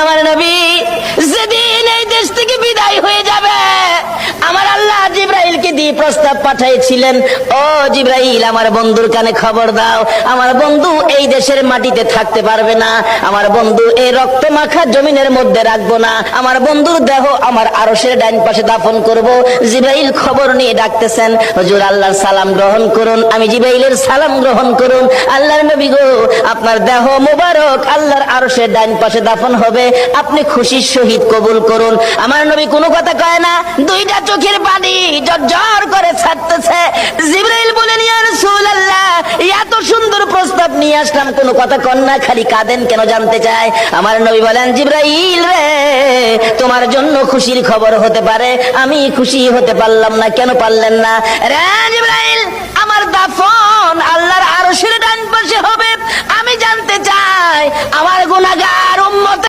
আমার নবী যেদিন এই দেশ থেকে বিদায় হয়ে যাবে, আমার আল্লাহ জিবরাইলকে দিয়ে প্রস্তাব পাঠাইছিলেন, ও জিবরাইল, আমার বন্ধুর কানে খবর দাও, আমার বন্ধু এই দেশের মাটিতে থাকতে পারবে না, আমার বন্ধু এই রক্ত মাখা জমিনের মধ্যে রাখবো না, আমার বন্ধুর দেহ আমার আরশের ডাইন পাশে দাফন করব। জিবরাইল খবর নিয়ে ডাকতেছেন, হুজুর আল্লাহর সালাম গ্রহণ করুন। আমি জিবরাইলের সালাম গ্রহণ করুন। আল্লাহর নবী গো, আপনার দেহ মোবারক আল্লাহর আরশের ডাইন পাশে দাফন হবে, আপনি খুশির সহিত কবুল করুন। আমার নবী কোনো কথা কয় না, দুইটা চোখের পানি ঝরঝর করে ছাড়তেছে। জিবরাইল বলেন, ইয়া রাসূলুল্লাহ, এত সুন্দর প্রস্তাব নিয়ে আসলাম, কোনো কথা কন না, খালি কাঁদেন কেন জানতে চাই। আমার নবী বলেন, জিবরাইল রে, তোমার জন্য খুশির খবর হতে পারে, আমি খুশি হতে পারলাম না। কেন পারলেন না? রে জিবরাইল, আমার দাফন আল্লাহর আরশের ডান পাশে হবে, আমি জানতে চাই আমার গুনাহগার উম্মত